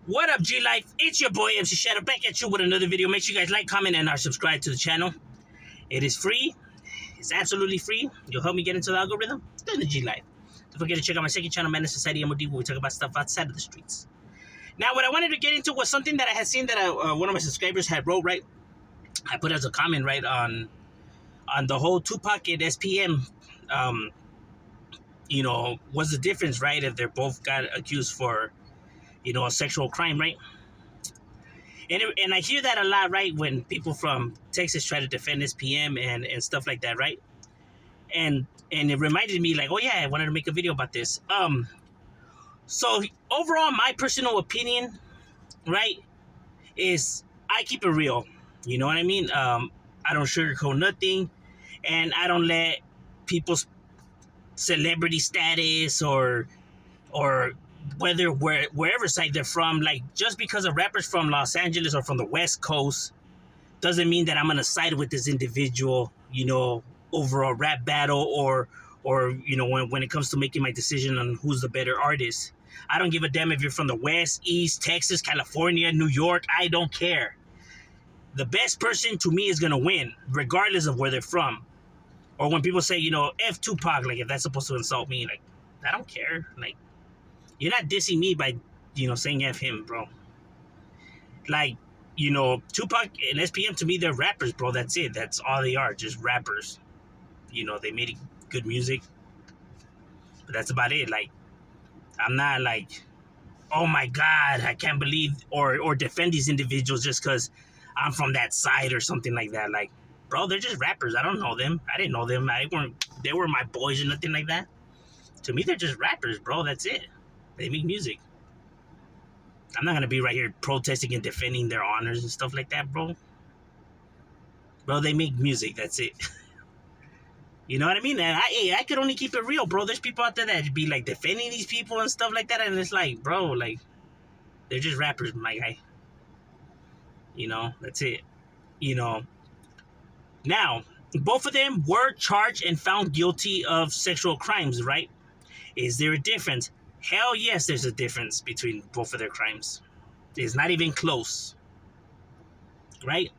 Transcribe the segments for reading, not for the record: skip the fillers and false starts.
What up, G Life? It's your boy MC Shadow back at you with another video. Make sure you guys like, comment, and are subscribed to the channel. It is free. It's absolutely free. You'll help me get into the algorithm. Doing the G Life. Don't forget to check out my second channel, Man Society M.O.D, where we talk about stuff outside of the streets. Now, what I wanted to get into was something that I had seen that one of my subscribers had wrote, right? I put as a comment, right, on the whole Tupac and SPM. What's the difference, right, if they're both got accused for, a sexual crime, right? And I hear that a lot, right, when people from Texas try to defend SPM and stuff like that, right? And it reminded me, like, oh yeah, I wanted to make a video about this. So overall, my personal opinion, right, is I keep it real. You know what I mean? I don't sugarcoat nothing, and I don't let people's celebrity status or wherever side they're from, like, just because a rapper's from Los Angeles or from the West Coast doesn't mean that I'm gonna side with this individual, over a rap battle or when it comes to making my decision on who's the better artist. I don't give a damn if you're from the West, East, Texas, California, New York. I don't care. The best person to me is gonna win, regardless of where they're from. Or when people say, F Tupac, like, if that's supposed to insult me, like, I don't care. Like, you're not dissing me by, saying F him, bro. Like, Tupac and SPM, to me, they're rappers, bro. That's it. That's all they are, just rappers. They made good music, but that's about it. Like, I'm not like, oh my God, I can't believe or defend these individuals just because I'm from that side or something like that. Like, bro, they're just rappers. I don't know them. I didn't know them. They were my boys or nothing like that. To me, they're just rappers, bro. That's it. They make music. I'm not gonna be right here protesting and defending their honors and stuff like that, bro. Bro, they make music. That's it. You know what I mean? And I could only keep it real, bro. There's people out there that be like defending these people and stuff like that, and it's like, bro, like, they're just rappers, my guy. That's it. Now, both of them were charged and found guilty of sexual crimes, right? Is there a difference? Hell yes, there's a difference between both of their crimes. It's not even close, right?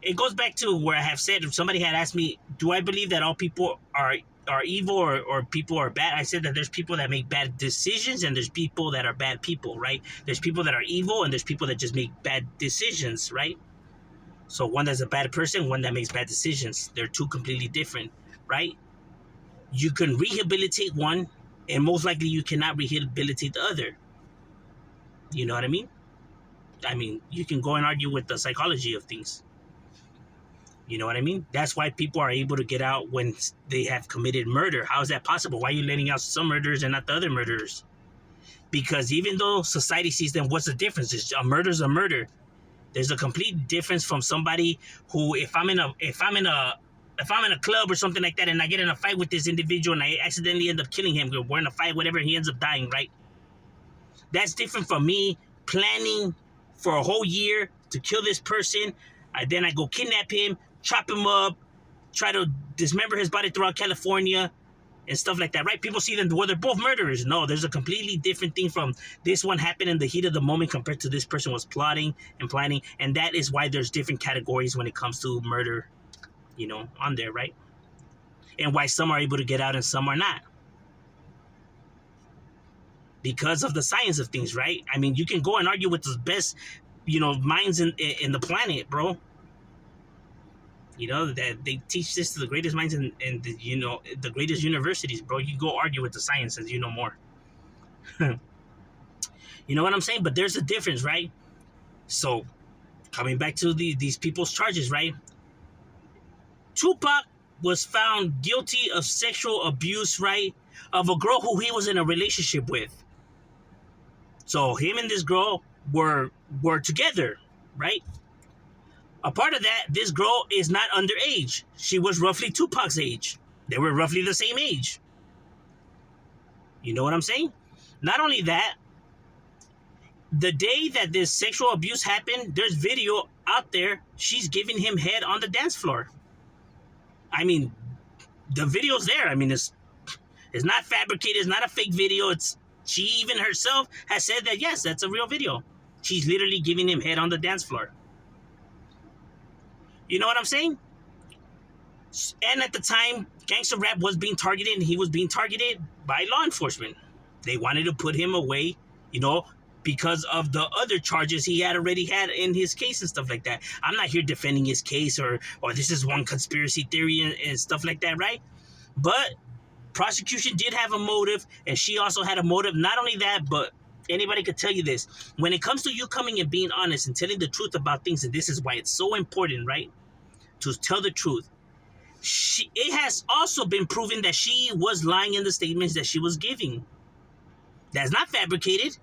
It goes back to where I have said, if somebody had asked me, do I believe that all people are evil or people are bad? I said that there's people that make bad decisions and there's people that are bad people, right? There's people that are evil and there's people that just make bad decisions, right? So one that's a bad person, one that makes bad decisions. They're two completely different, right? You can rehabilitate one, and most likely you cannot rehabilitate the other. You know what I mean? I mean, you can go and argue with the psychology of things. You know what I mean? That's why people are able to get out when they have committed murder. How is that possible? Why are you letting out some murderers and not the other murderers? Because even though society sees them, what's the difference? A murder's a murder. There's a complete difference from somebody who, if I'm in a club or something like that and I get in a fight with this individual and I accidentally end up killing him, we're in a fight, whatever, he ends up dying, right? That's different from me planning for a whole year to kill this person. Then I go kidnap him, chop him up, try to dismember his body throughout California and stuff like that, right? People see them, well, they're both murderers. No, there's a completely different thing from this one happened in the heat of the moment compared to this person was plotting and planning. And that is why there's different categories when it comes to murder, on there, right? And why some are able to get out and some are not. Because of the science of things, right? I mean, you can go and argue with the best, minds in the planet, bro. That they teach this to the greatest minds in the greatest universities, bro. You go argue with the science as you know more. You know what I'm saying? But there's a difference, right? So, coming back to these people's charges, right? Tupac was found guilty of sexual abuse, right, of a girl who he was in a relationship with. So him and this girl were together, right? A part of that, this girl is not underage. She was roughly Tupac's age. They were roughly the same age. You know what I'm saying? Not only that, the day that this sexual abuse happened, there's video out there. She's giving him head on the dance floor. I mean, the video's there. I mean, it's not fabricated. It's not a fake video. It's She even herself has said that, yes, that's a real video. She's literally giving him head on the dance floor. You know what I'm saying? And at the time, gangster rap was being targeted, and he was being targeted by law enforcement. They wanted to put him away, you know, because of the other charges he had already had in his case and stuff like that. I'm not here defending his case or this is one conspiracy theory and stuff like that, right? But prosecution did have a motive, and she also had a motive. Not only that, but anybody could tell you this. When it comes to you coming and being honest and telling the truth about things, and this is why it's so important, right? To tell the truth. It has also been proven that she was lying in the statements that she was giving. That's not fabricated.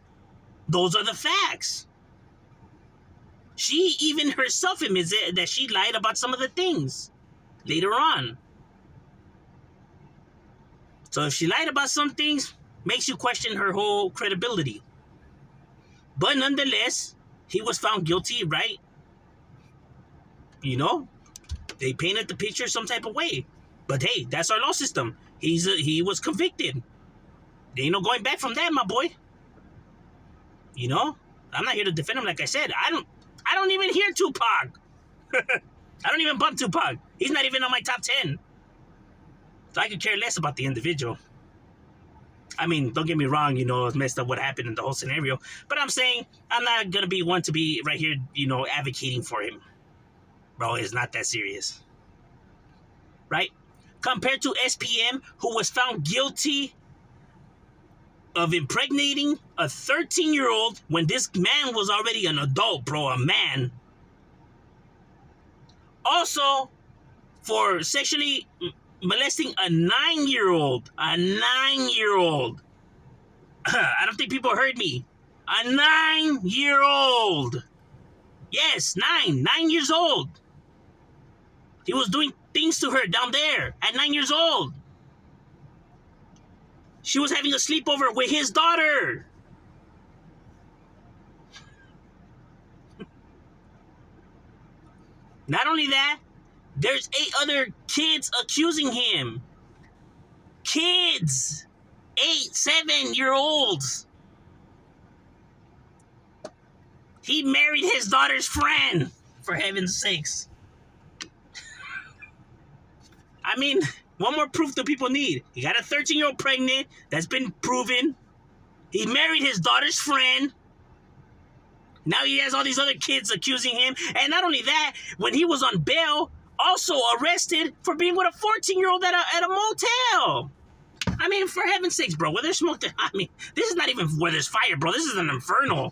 Those are the facts. She even herself admits that she lied about some of the things later on. So if she lied about some things, makes you question her whole credibility. But nonetheless, he was found guilty, right? You know, they painted the picture some type of way. But hey, that's our law system. He was convicted. There ain't no going back from that, my boy. You know, I'm not here to defend him. Like I said, I don't even hear Tupac. I don't even bump Tupac. He's not even on my top 10. So I could care less about the individual. I mean, don't get me wrong, you know, it's messed up what happened in the whole scenario. But I'm saying I'm not going to be one to be right here, you know, advocating for him. Bro, it's not that serious. Right? Compared to SPM, who was found guilty of impregnating a 13-year-old when this man was already an adult, bro, a man. Also, for sexually molesting a 9-year-old. A 9-year-old. I don't think people heard me. A 9-year-old. Yes, 9 years old. He was doing things to her down there at 9 years old. She was having a sleepover with his daughter. Not only that, there's 8 other kids accusing him. Kids. 8, 7-year-olds. He married his daughter's friend, for heaven's sakes. I mean, what more proof do people need? He got a 13-year-old pregnant. That's been proven. He married his daughter's friend. Now he has all these other kids accusing him. And not only that, when he was on bail, also arrested for being with a 14-year-old at a motel. I mean, for heaven's sakes, bro, where there's smoke, I mean, this is not even where there's fire, bro. This is an inferno.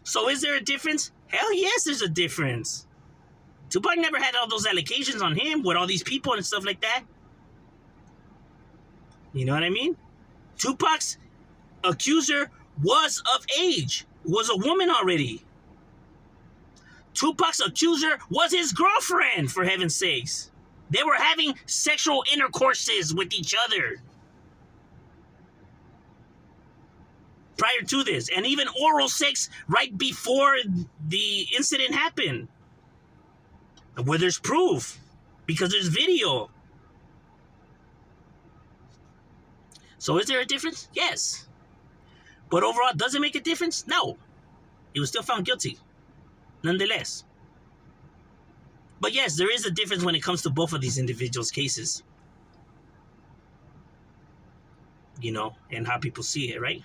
So is there a difference? Hell yes, there's a difference. Tupac never had all those allegations on him with all these people and stuff like that. You know what I mean? Tupac's accuser was of age, was a woman already. Tupac's accuser was his girlfriend, for heaven's sakes. They were having sexual intercourses with each other prior to this, and even oral sex right before the incident happened. Where there's proof, because there's video. So is there a difference? Yes. But overall, does it make a difference? No. He was still found guilty, nonetheless. But yes, there is a difference when it comes to both of these individuals' cases. You know, and how people see it, right?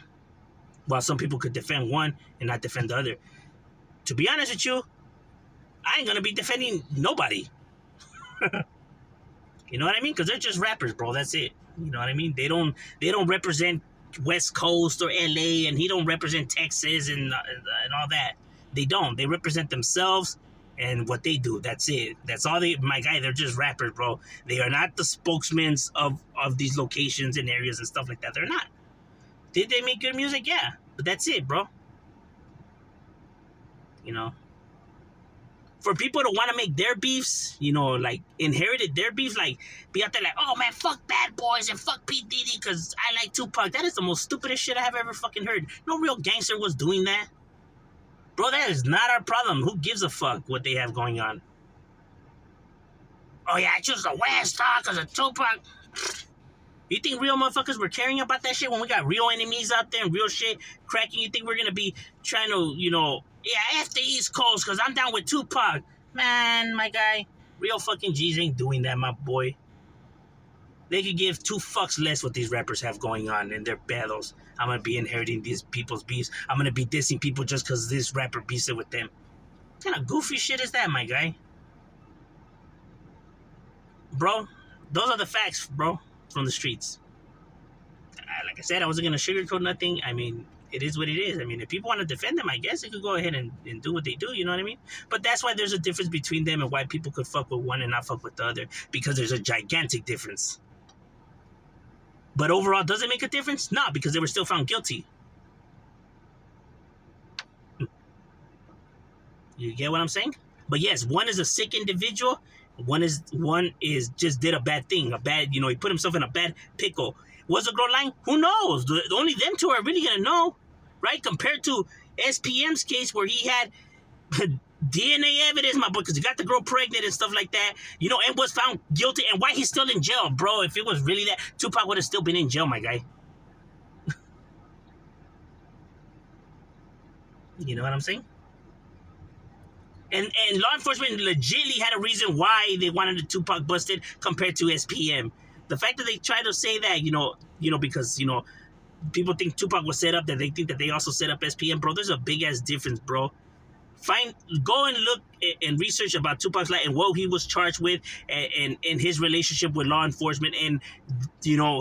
While some people could defend one and not defend the other. To be honest with you, I ain't gonna be defending nobody. You know what I mean? Because they're just rappers, bro. That's it. You know what I mean? They don't represent West Coast or LA, and he don't represent Texas and all that. They don't. They represent themselves and what they do. That's it. That's all they. My guy, they're just rappers, bro. They are not the spokesmen of these locations and areas and stuff like that. They're not. Did they make good music? Yeah, but that's it, bro. You know. For people to want to make their beefs, you know, like, inherited their beefs, like, be out there like, oh, man, fuck Bad Boys and fuck P. Diddy because I like Tupac. That is the most stupidest shit I have ever fucking heard. No real gangster was doing that. Bro, that is not our problem. Who gives a fuck what they have going on? Oh, yeah, I choose the West, because of Tupac. You think real motherfuckers were caring about that shit when we got real enemies out there and real shit cracking? You think we're gonna be trying to, yeah, F the East Coast because I'm down with Tupac? Man, my guy, real fucking G's ain't doing that, my boy. They could give two fucks less what these rappers have going on in their battles. I'm gonna be inheriting these people's beefs. I'm gonna be dissing people just because this rapper beefs it with them. What kind of goofy shit is that, my guy? Bro, those are the facts, bro, from the streets. Like I said, I wasn't gonna sugarcoat nothing. I mean, it is what it is. I mean, if people want to defend them, I guess they could go ahead and do what they do, you know what I mean? But that's why there's a difference between them and why people could fuck with one and not fuck with the other, because there's a gigantic difference. But overall, does it make a difference? No, because they were still found guilty. You get what I'm saying? But yes, one is a sick individual. One is just did a bad thing, he put himself in a bad pickle. Was the girl lying? Who knows? Only them two are really gonna know, right? Compared to SPM's case where he had DNA evidence, my boy, because he got the girl pregnant and stuff like that, and was found guilty. And why he's still in jail, bro? If it was really that, Tupac would have still been in jail, my guy. You know what I'm saying? And law enforcement legitimately had a reason why they wanted the Tupac busted compared to SPM. The fact that they try to say that, because, people think Tupac was set up, that they think that they also set up SPM, bro. There's a big ass difference, bro. Go and look and research about Tupac's life and what he was charged with, and his relationship with law enforcement, and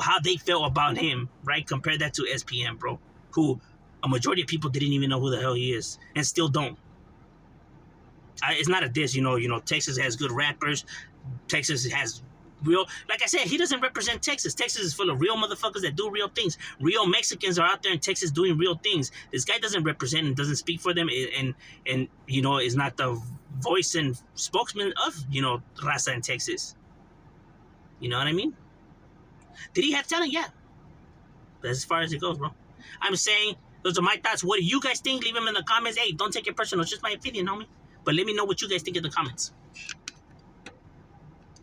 how they felt about him, right? Compare that to SPM, bro, who a majority of people didn't even know who the hell he is and still don't. It's not a diss, Texas has good rappers. Texas has real, like I said, he doesn't represent Texas. Texas is full of real motherfuckers that do real things. Real Mexicans are out there in Texas doing real things. This guy doesn't represent and doesn't speak for them, and is not the voice and spokesman of, Raza in Texas. You know what I mean? Did he have talent? Yeah. That's as far as it goes, bro. I'm saying, those are my thoughts. What do you guys think? Leave them in the comments. Hey, don't take it personal. It's just my opinion, homie. But let me know what you guys think in the comments.